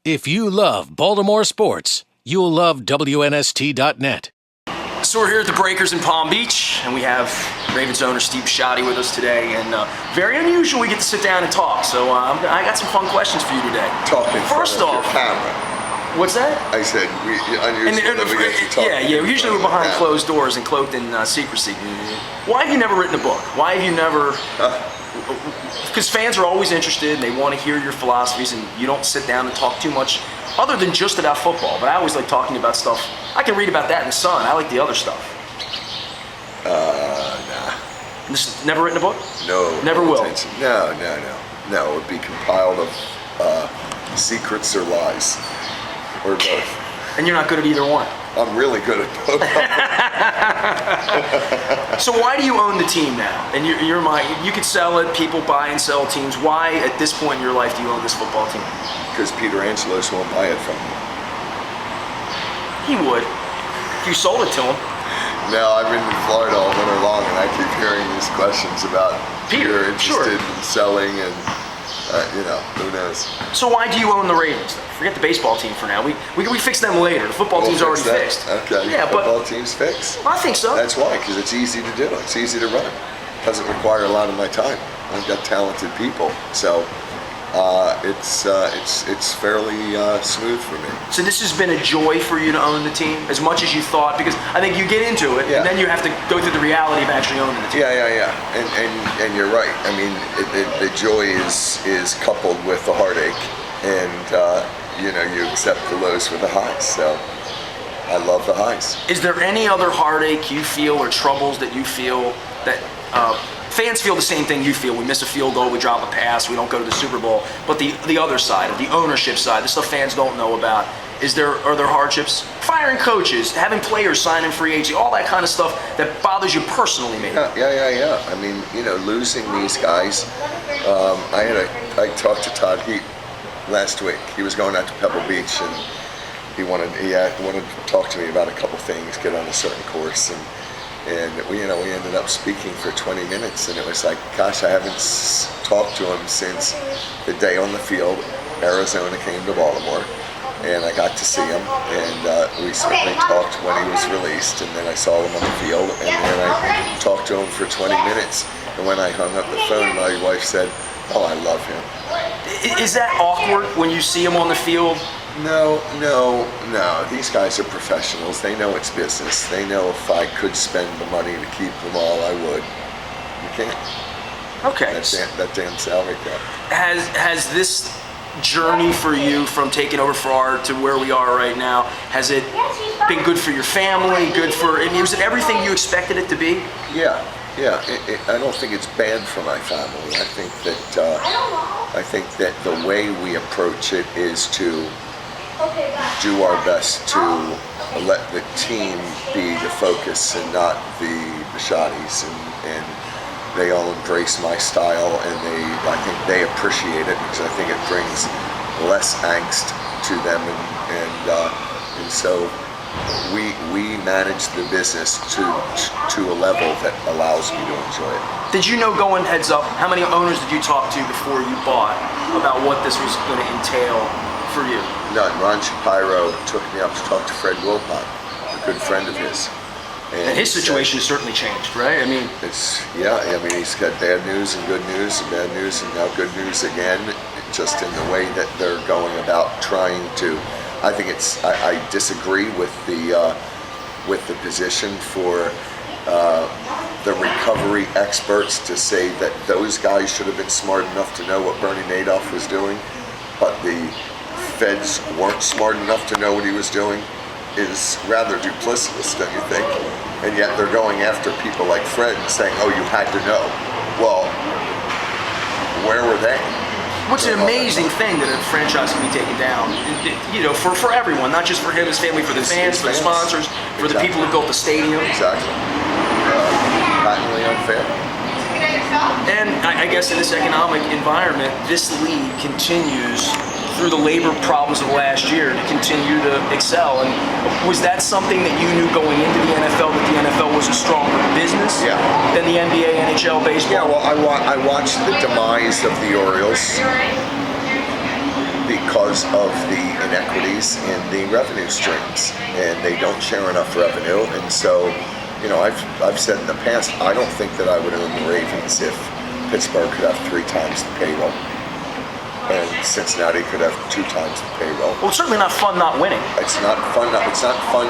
If you love Baltimore sports, you'll love WNST.net. So we're here at the Breakers in Palm Beach, and we have Ravens owner Steve Bisciotti with us today, and very unusual we get to sit down and talk, so I got some fun questions for you today. Talking First off, camera. What's that? I said, unusual that we get to talk. Yeah, usually we're behind closed doors and cloaked in secrecy. Why have you never written a book? Why have you never... Because fans are always interested, and they want to hear your philosophies, and you don't sit down and talk too much other than just about football, but I always like talking about stuff. I can read about that in the Sun. I like the other stuff. Nah. Just never written a book? No. Never will? No. No, it would be compiled of secrets or lies, or both. And you're not good at either one? I'm really good at both. So why do you own the team now? And you could sell it, people buy and sell teams. Why, at this point in your life, do you own this football team? Because Peter Angelos won't buy it from me. He would. If you sold it to him. No, I've been in Florida all winter long, and I keep hearing these questions about Peter interested in selling, and who knows. So why do you own the Ravens? Forget the baseball team for now. We fix them later. The football team's already fixed. Okay. Yeah, football team's fixed. I think so. That's why, because it's easy to do. It's easy to run. Doesn't require a lot of my time. I've got talented people, so it's fairly smooth for me. So this has been a joy for you to own the team as much as you thought, because I think you get into it, and then you have to go through the reality of actually owning the team. Yeah. And you're right. I mean, the joy is coupled with the heartache, and you accept the lows with the highs. So I love the highs. Is there any other heartache you feel or troubles that you feel that fans feel the same thing you feel? We miss a field goal, we drop a pass, we don't go to the Super Bowl. But the other side, the ownership side, the stuff fans don't know about, are there hardships? Firing coaches, having players sign in free agency, all that kind of stuff that bothers you personally, maybe. Yeah. I mean, losing these guys. I talked to Todd Heap last week. He was going out to Pebble Beach, and he wanted to talk to me about a couple things, get on a certain course, and we ended up speaking for 20 minutes, and it was like, gosh, I haven't talked to him since the day on the field. Arizona came to Baltimore, and I got to see him, and we certainly talked when he was released, and then I saw him on the field, and then I talked to him for 20 minutes, and when I hung up the phone, my wife said, "Oh, I love him." Is that awkward when you see him on the field? No. These guys are professionals. They know it's business. They know if I could spend the money to keep them all, I would. You can't. Okay. That damn salary cap. Has this journey for you from taking over for Art to where we are right now, has it been good for your family? Was it everything you expected it to be? Yeah. I don't think it's bad for my family. I think that the way we approach it is to do our best to let the team be the focus and not the Bisciottis, and they all embrace my style, and I think they appreciate it, because I think it brings less angst to them, and so we manage the business to a level that allows me to enjoy it. Did you know, going heads up, how many owners did you talk to before you bought about what this was going to entail for you? None. Ron Shapiro took me up to talk to Fred Wilpon, a good friend of his. And his situation has certainly changed, right? I mean, he's got bad news and good news, and bad news and now good news again, just in the way that they're going about trying to. I think I disagree with the position for the recovery experts to say that those guys should have been smart enough to know what Bernie Madoff was doing, but the feds weren't smart enough to know what he was doing, is rather duplicitous, don't you think? And yet they're going after people like Fred and saying, "Oh, you had to know." Well, where were they? What's an amazing thing that a franchise can be taken down, for everyone, not just for him, his family, for the fans, for the sponsors, for the people who built the stadium. Exactly. Patently unfair. And I guess in this economic environment, this league continues through the labor problems of last year to continue to excel. And was that something that you knew going into the NFL, that the NFL was a stronger business than the NBA, NHL, baseball? Yeah, well, I watched the demise of the Orioles because because of the inequities in the revenue streams, and they don't share enough revenue. And so, I've said in the past, I don't think that I would own the Ravens if Pittsburgh could have 3 times the payroll, and Cincinnati could have 2 times the payroll. Well, it's certainly not fun not winning. It's not fun. It's not fun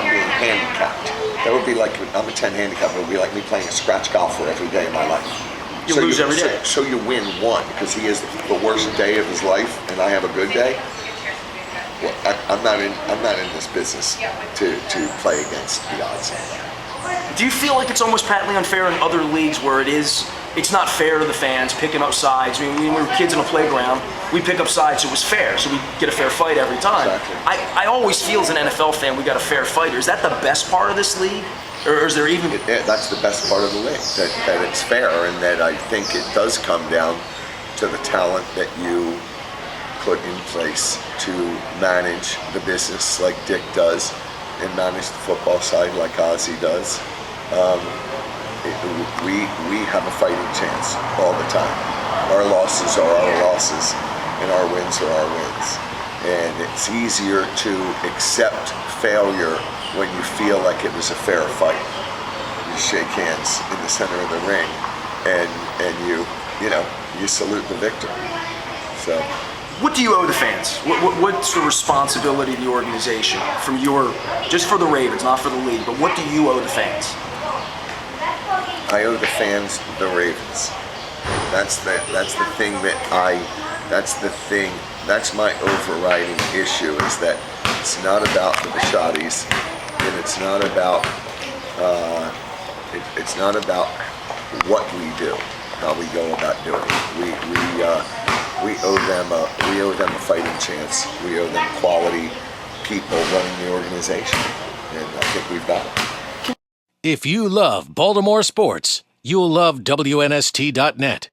being handicapped. That would be like, I'm a 10 handicap. It would be like me playing a scratch golfer every day of my life. You lose every day. So you win one because he has the worst day of his life, and I have a good day. Well, I'm not in this business to play against the odds. Do you feel like it's almost patently unfair in other leagues where it's not fair to the fans picking up sides? I mean, when we were kids in a playground, we pick up sides, so it was fair, so we get a fair fight every time. Exactly. I always feel as an NFL fan we got a fair fight. Is that the best part of this league? Or is there even... That's the best part of the league, that it's fair, and that I think it does come down to the talent that you put in place to manage the business like Dick does, and manage the football side like Ozzie does. We have a fighting chance all the time. Our losses are our losses, and our wins are our wins. And it's easier to accept failure when you feel like it was a fair fight. You shake hands in the center of the ring, and you salute the victor. So. What do you owe the fans? What's the responsibility of the organization from just for the Ravens, not for the league, but what do you owe the fans? I owe the fans the Ravens. That's my overriding issue, is that it's not about the Bisciottis, and it's not about what we do, how we go about doing it. We owe them a fighting chance. We owe them quality people running the organization, and I think we've got it. If you love Baltimore sports, you'll love WNST.net.